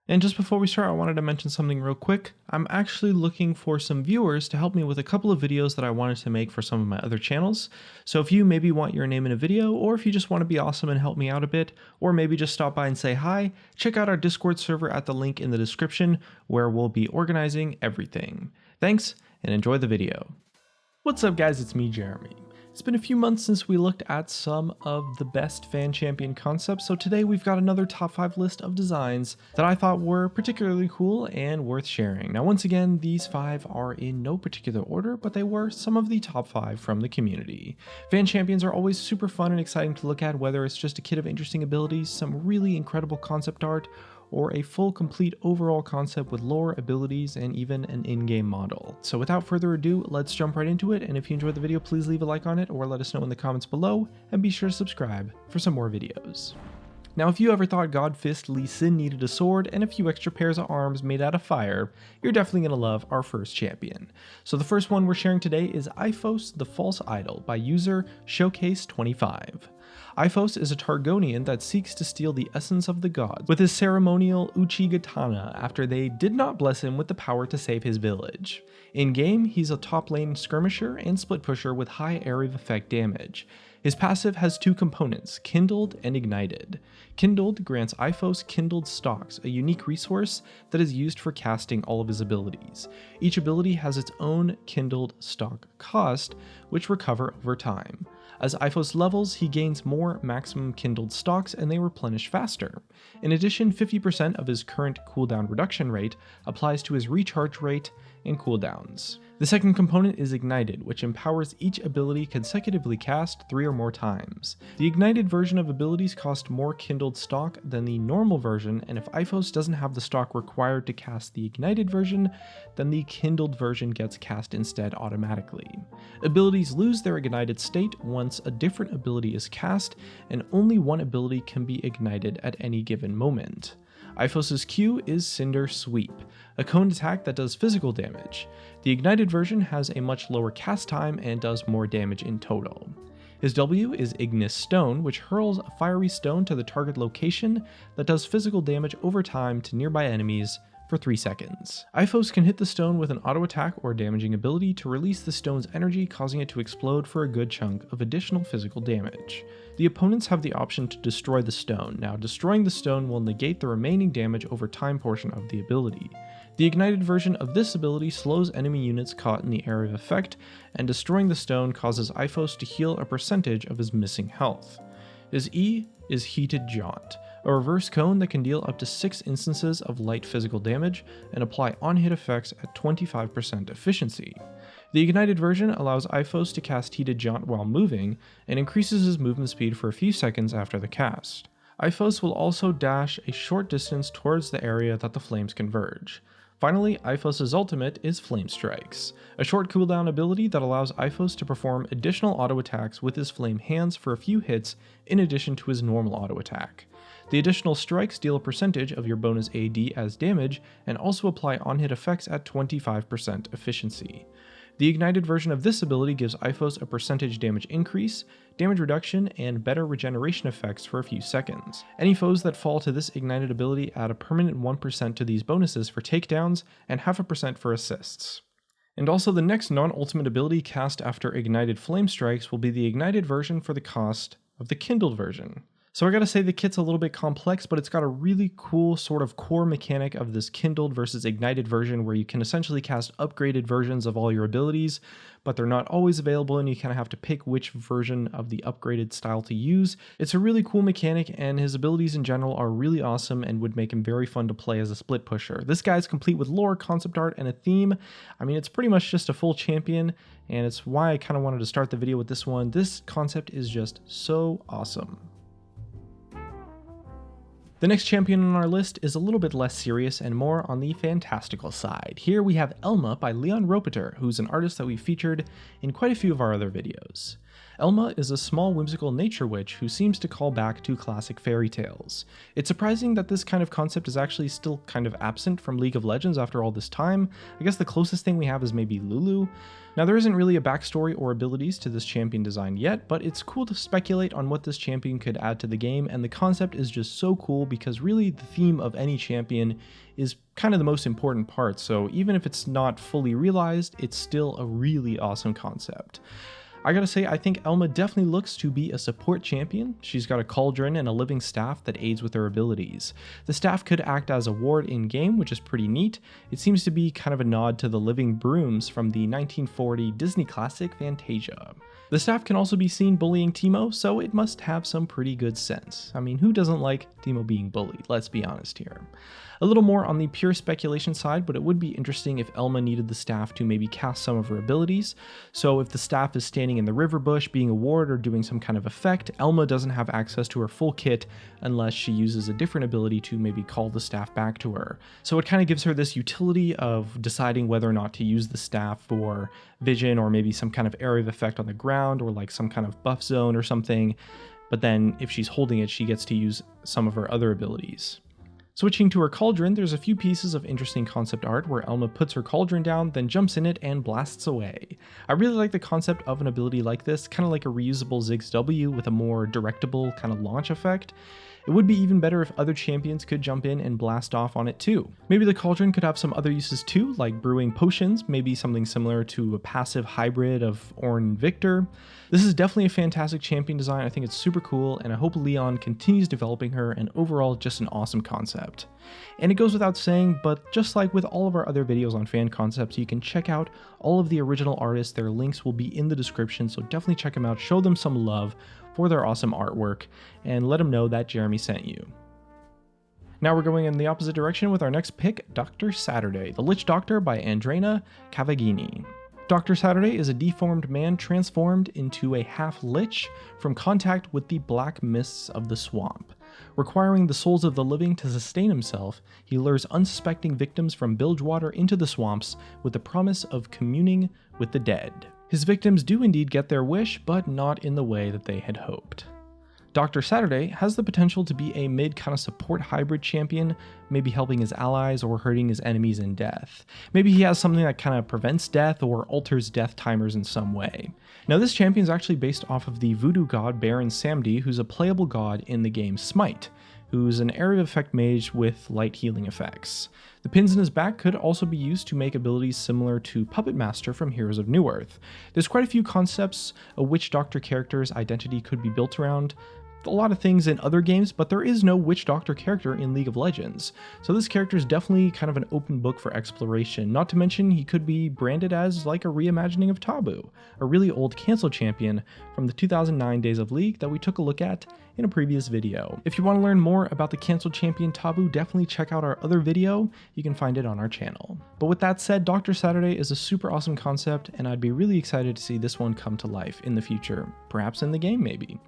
And just before we start, I wanted to mention something real quick. I'm actually looking for some viewers to help me with a couple of videos that I wanted to make for some of my other channels. So if you maybe want your name in a video, or if you just want to be awesome and help me out a bit, or maybe just stop by and say hi, check out our Discord server at the link in the description where we'll be organizing everything. Thanks, and enjoy the video. What's up guys, it's me, Jeremy. It's been a few months since we looked at some of the best fan champion concepts, so today we've got another top 5 list of designs that I thought were particularly cool and worth sharing. Now once again, these 5 are in no particular order, but they were some of the top 5 from the community. Fan champions are always super fun and exciting to look at, whether it's just a kit of interesting abilities, some really incredible concept art, or a full complete overall concept with lore, abilities, and even an in-game model. So without further ado, let's jump right into it, and if you enjoyed the video, please leave a like on it or let us know in the comments below, and be sure to subscribe for some more videos. Now if you ever thought Godfist Lee Sin needed a sword and a few extra pairs of arms made out of fire, you're definitely going to love our first champion. So the first one we're sharing today is Iphos the False Idol by user Showcase25. Iphos is a Targonian that seeks to steal the essence of the gods with his ceremonial Uchigatana after they did not bless him with the power to save his village. In game, he's a top lane skirmisher and split pusher with high area of effect damage. His passive has 2 components, Kindled and Ignited. Kindled grants Iphos Kindled Stocks, a unique resource that is used for casting all of his abilities. Each ability has its own Kindled Stock cost, which recover over time. As Iphos levels, he gains more maximum Kindled Stocks and they replenish faster. In addition, 50% of his current cooldown reduction rate applies to his recharge rate and cooldowns. The second component is Ignited, which empowers each ability consecutively cast 3 or more times. The Ignited version of abilities cost more Kindled Stock than the normal version, and if Iphos doesn't have the stock required to cast the Ignited version, then the Kindled version gets cast instead automatically. Abilities lose their Ignited state once a different ability is cast, and only one ability can be ignited at any given moment. Iphos' Q is Cinder Sweep, a coned attack that does physical damage. The Ignited version has a much lower cast time and does more damage in total. His W is Ignis Stone, which hurls a fiery stone to the target location that does physical damage over time to nearby enemies for 3 seconds. Iphos can hit the stone with an auto attack or damaging ability to release the stone's energy, causing it to explode for a good chunk of additional physical damage. The opponents have the option to destroy the stone. Now, destroying the stone will negate the remaining damage over time portion of the ability. The Ignited version of this ability slows enemy units caught in the area of effect, and destroying the stone causes Iphos to heal a percentage of his missing health. His E is Heated Jaunt, a reverse cone that can deal up to 6 instances of light physical damage and apply on-hit effects at 25% efficiency. The Ignited version allows Iphos to cast Heated Jaunt while moving, and increases his movement speed for a few seconds after the cast. Iphos will also dash a short distance towards the area that the flames converge. Finally, Iphos' ultimate is Flame Strikes, a short cooldown ability that allows Iphos to perform additional auto attacks with his flame hands for a few hits in addition to his normal auto attack. The additional strikes deal a percentage of your bonus AD as damage and also apply on-hit effects at 25% efficiency. The Ignited version of this ability gives Iphos a percentage damage increase, damage reduction, and better regeneration effects for a few seconds. Any foes that fall to this Ignited ability add a permanent 1% to these bonuses for takedowns and 0.5% for assists. And also the next non-ultimate ability cast after Ignited Flame Strikes will be the Ignited version for the cost of the Kindled version. So I gotta say the kit's a little bit complex, but it's got a really cool sort of core mechanic of this Kindled versus Ignited version where you can essentially cast upgraded versions of all your abilities, but they're not always available and you kind of have to pick which version of the upgraded style to use. It's a really cool mechanic and his abilities in general are really awesome and would make him very fun to play as a split pusher. This guy's complete with lore, concept art, and a theme. I mean, it's pretty much just a full champion, and it's why I kind of wanted to start the video with this one. This concept is just so awesome. The next champion on our list is a little bit less serious and more on the fantastical side. Here we have Elma by Leon Ropeter, who's an artist that we've featured in quite a few of our other videos. Elma is a small whimsical nature witch who seems to call back to classic fairy tales. It's surprising that this kind of concept is actually still kind of absent from League of Legends after all this time. I guess the closest thing we have is maybe Lulu. Now there isn't really a backstory or abilities to this champion design yet, but it's cool to speculate on what this champion could add to the game, and the concept is just so cool because really the theme of any champion is kind of the most important part, so even if it's not fully realized, it's still a really awesome concept. I gotta say, I think Elma definitely looks to be a support champion. She's got a cauldron and a living staff that aids with her abilities. The staff could act as a ward in-game, which is pretty neat. It seems to be kind of a nod to the living brooms from the 1940 Disney classic Fantasia. The staff can also be seen bullying Teemo, so it must have some pretty good sense. I mean, who doesn't like Teemo being bullied? Let's be honest here. A little more on the pure speculation side, but it would be interesting if Elma needed the staff to maybe cast some of her abilities. So if the staff is standing in the river bush being a ward or doing some kind of effect, Elma doesn't have access to her full kit unless she uses a different ability to maybe call the staff back to her. So it kind of gives her this utility of deciding whether or not to use the staff for vision or maybe some kind of area of effect on the ground or like some kind of buff zone or something. But then if she's holding it, she gets to use some of her other abilities. Switching to her cauldron, there's a few pieces of interesting concept art where Elma puts her cauldron down, then jumps in it and blasts away. I really like the concept of an ability like this, kind of like a reusable Ziggs W with a more directable kind of launch effect. It would be even better if other champions could jump in and blast off on it too. Maybe the cauldron could have some other uses too, like brewing potions, maybe something similar to a passive hybrid of Ornn and Viktor. This is definitely a fantastic champion design. I think it's super cool, and I hope Leon continues developing her, and overall just an awesome concept. And it goes without saying, but just like with all of our other videos on fan concepts, you can check out all of the original artists. Their links will be in the description, so definitely check them out, show them some love for their awesome artwork, and let them know that Jeremy sent you. Now we're going in the opposite direction with our next pick, Dr. Saturday, the Lich Doctor by Andrena Cavaghini. Dr. Saturday is a deformed man transformed into a half-lich from contact with the black mists of the swamp. Requiring the souls of the living to sustain himself, he lures unsuspecting victims from Bilgewater into the swamps with the promise of communing with the dead. His victims do indeed get their wish, but not in the way that they had hoped. Dr. Saturday has the potential to be a mid kind of support hybrid champion, maybe helping his allies or hurting his enemies in death. Maybe he has something that kind of prevents death or alters death timers in some way. Now this champion is actually based off of the voodoo god Baron Samedi, who's a playable god in the game Smite, who's an area of effect mage with light healing effects. The pins in his back could also be used to make abilities similar to Puppet Master from Heroes of Newerth. There's quite a few concepts of which Doctor character's identity could be built around. A lot of things in other games, but there is no Witch Doctor character in League of Legends. So this character is definitely kind of an open book for exploration, not to mention he could be branded as like a reimagining of Tabu, a really old cancel champion from the 2009 Days of League that we took a look at in a previous video. If you want to learn more about the canceled champion Tabu, definitely check out our other video. You can find it on our channel. But with that said, Dr. Saturday is a super awesome concept, and I'd be really excited to see this one come to life in the future, perhaps in the game maybe.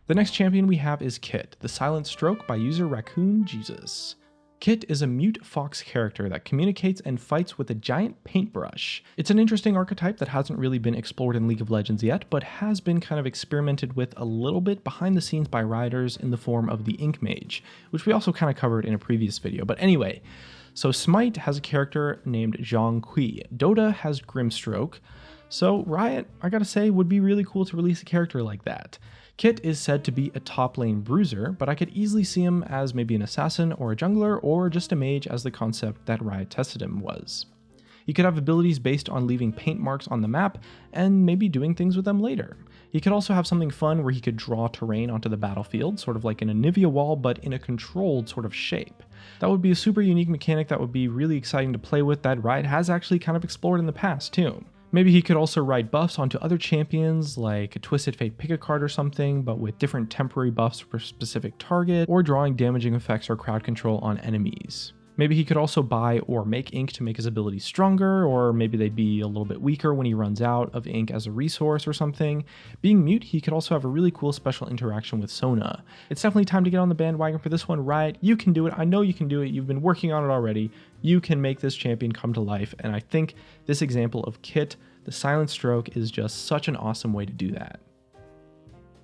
The next champion we have is Kit, the Silent Stroke by user Raccoon Jesus. Kit is a mute fox character that communicates and fights with a giant paintbrush. It's an interesting archetype that hasn't really been explored in League of Legends yet, but has been kind of experimented with a little bit behind the scenes by writers in the form of the Ink Mage, which we also kind of covered in a previous video. But anyway, so Smite has a character named Zhang Kui, Dota has Grimstroke, so Riot, I gotta say, would be really cool to release a character like that. Kit is said to be a top lane bruiser, but I could easily see him as maybe an assassin or a jungler or just a mage as the concept that Riot tested him was. He could have abilities based on leaving paint marks on the map and maybe doing things with them later. He could also have something fun where he could draw terrain onto the battlefield, sort of like an Anivia wall, but in a controlled sort of shape. That would be a super unique mechanic that would be really exciting to play with that Riot has actually kind of explored in the past too. Maybe he could also ride buffs onto other champions, like a Twisted Fate pick a card or something, but with different temporary buffs for a specific target, or drawing damaging effects or crowd control on enemies. Maybe he could also buy or make ink to make his abilities stronger, or maybe they'd be a little bit weaker when he runs out of ink as a resource or something. Being mute, he could also have a really cool special interaction with Sona. It's definitely time to get on the bandwagon for this one, Riot. You can do it. I know you can do it. You've been working on it already. You can make this champion come to life, and I think this example of Kit, The Silent Stroke is just such an awesome way to do that.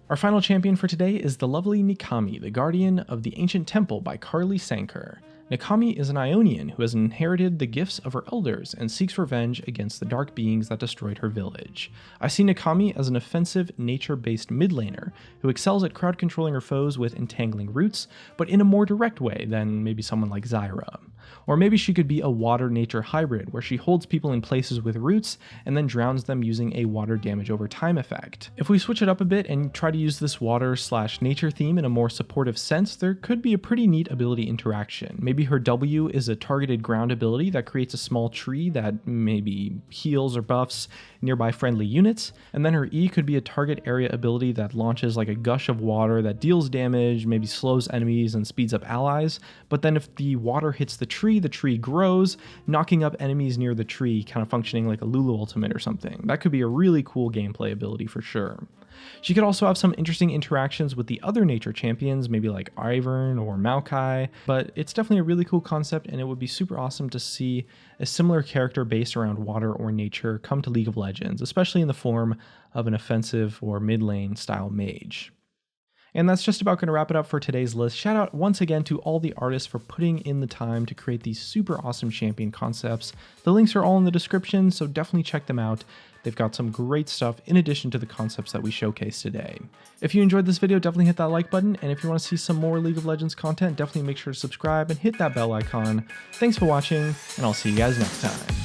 Our final champion for today is the lovely Nikami, the Guardian of the Ancient Temple by Carly Sanker. Nikami is an Ionian who has inherited the gifts of her elders and seeks revenge against the dark beings that destroyed her village. I see Nikami as an offensive, nature-based mid laner who excels at crowd controlling her foes with entangling roots, but in a more direct way than maybe someone like Zyra. Or maybe she could be a water-nature hybrid where she holds people in places with roots and then drowns them using a water damage over time effect. If we switch it up a bit and try to use this water/nature theme in a more supportive sense, there could be a pretty neat ability interaction. Maybe her W is a targeted ground ability that creates a small tree that maybe heals or buffs nearby friendly units, and then her E could be a target area ability that launches like a gush of water that deals damage, maybe slows enemies and speeds up allies, but then if the water hits the tree grows, knocking up enemies near the tree, kind of functioning like a Lulu ultimate or something. That could be a really cool gameplay ability for sure. She could also have some interesting interactions with the other nature champions, maybe like Ivern or Maokai, but it's definitely a really cool concept, and it would be super awesome to see a similar character based around water or nature come to League of Legends, especially in the form of an offensive or mid lane style mage. And that's just about going to wrap it up for today's list. Shout out once again to all the artists for putting in the time to create these super awesome champion concepts. The links are all in the description, so definitely check them out. They've got some great stuff in addition to the concepts that we showcased today. If you enjoyed this video, definitely hit that like button, and if you want to see some more League of Legends content, definitely make sure to subscribe and hit that bell icon. Thanks for watching, and I'll see you guys next time.